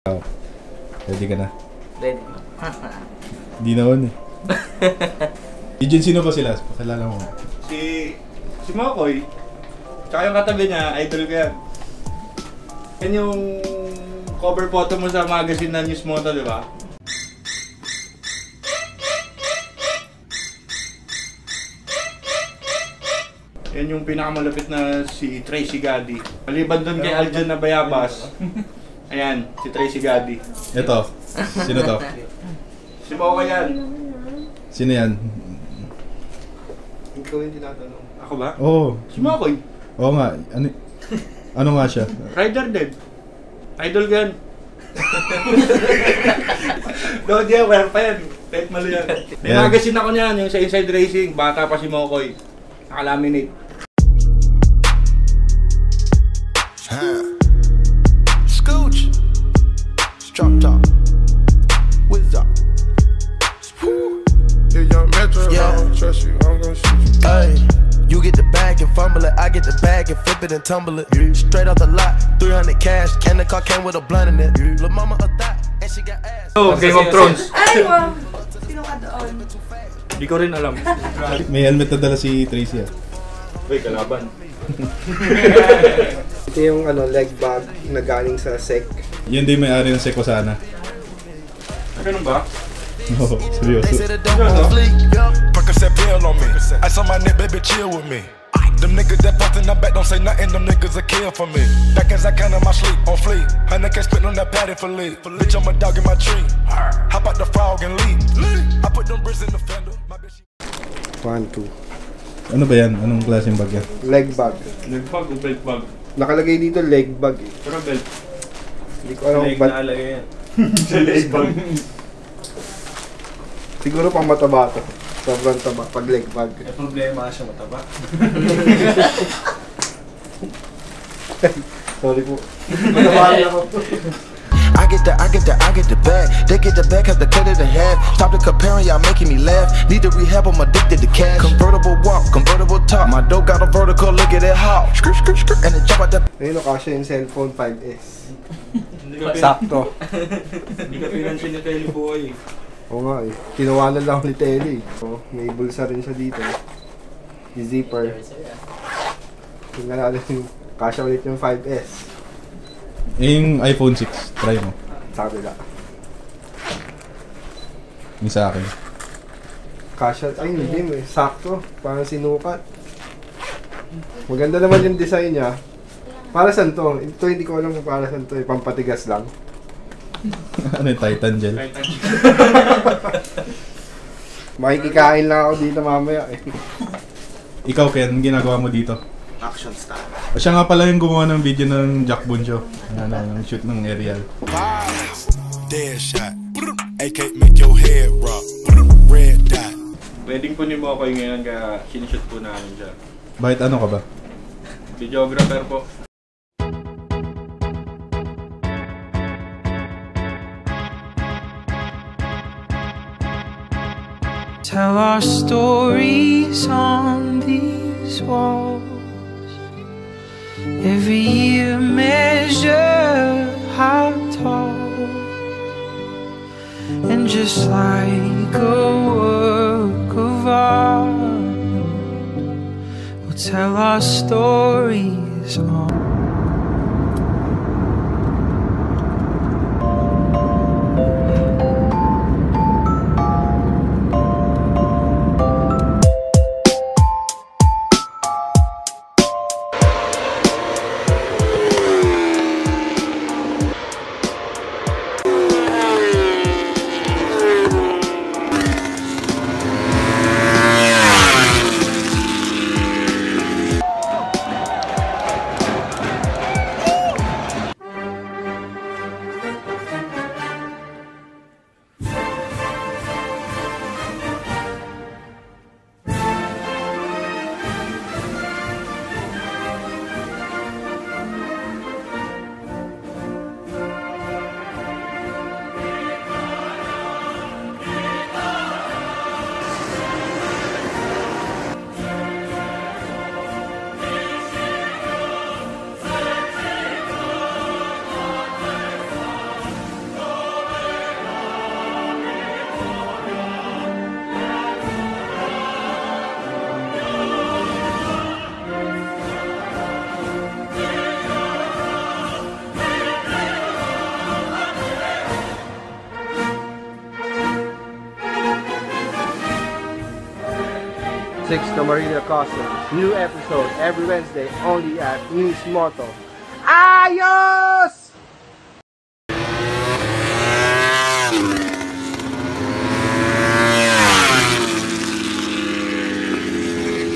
Ready ka na? Ready. Di naon eh. Eugene, sino ba sila? Pakilala mo. Si Mokoy. Tsaka yung katabi niya, idol ko yan. Yan yung cover photo mo sa magazine na News Moto, di ba? Yan yung pinakamalapit na si Tracy Gaddy. Maliban doon kay Argel na bayabas. Ayan, si Tracy Gaddy. Ito. Sino to? Si Mokoy yan. Sino yan? Ikaw yung tinatanong. Ako ba? Oo. Si Mokoy. Oo nga. Ano nga siya? Rider din. Idol gan. No, di aware pa yan. Kahit mali yan. May magazine ako niyan, yung sa Inside Racing. Bata pa si Mokoy. Nakalaminate. Scooch. Drop top. What's up? Yeah, young Metro, I don't trust you, I'm gonna shoot you. Ay, you get the bag and fumble it, I get the bag and flip it and tumble it. Straight off the lot, 300 cash, and the car came with a blunt in it. Lil' mama a thot, and she got ass. Oh, Game of Thrones. Ay, wow. Sino ka doon? Hindi ko rin alam. May helmet na dala si Tracy ah. Uy, kalaban. Ito yung leg bag na galing sa Sec. Yun din may-ari ng Secosana. Ganun ba? Oo, seryoso. Percocet pill on me. I saw my neck, baby, chill with me. Them niggas that post in the back don't say nothing, them niggas a kill for me. Back as I can in my sleep, on fleek. Honey can't spit on that patty for lead. Bitch, I'm a dog in my tree. Hop out the frog and leap. I put them bricks in the fender. 1, 2. Ano ba yan? Anong klaseng bag yan? Leg bag. Leg bag o belt bag? Nakalagay dito leg bag eh. Pero belt. Hindi ko alam leg ba't. naalagay yan. Sa leg bag. Siguro pang mataba to. Sobrang taba pag leg bag. May problema siya mataba. Sorry po. Mataba ako. I get the bag. They get the bag, have to cut it in half. Stop the comparing, y'all making me laugh. Need to rehab, I'm addicted to cash. Convertible walk, convertible top. My dough got a vertical, look at it how. And it jump out the. Ayun o, kasya yung cellphone 5S. Sakto. Hindi ka pinansin ni Telly Boy. Oo nga eh. Tinawanan lang ni Telly. So, may bulsa rin siya dito. Yung zipper. Tingnan natin yung kasya ulit yung 5S. Yung iPhone 6, try mo. Sa kabila. Yung sa akin. Kasya, ay hindi mo eh. Sakto. Parang sinukat. Maganda naman yung design niya. Para saan to? Ito hindi ko alam kung para saan to eh. Pampatigas lang. Ano yung Titan Gel? Makikikain lang ako dito mamaya eh. Ikaw, Khen, anong ginagawa mo dito? Action star. O siya nga pala yung gumawa ng video ng Jack Boon Show. Ng shoot ng aerial. Dead shot. AK make your head rock. Red dot. Wedding po ni Mokoy ngayon kaya sinushoot po namin siya. Bakit ano ka ba? Videographer po. Tell our stories on these walls. Every year measure how tall. And just like a work of art, we'll tell our stories on. 6 Camarilla Customs. New episode every Wednesday only at News Moto. AYOS!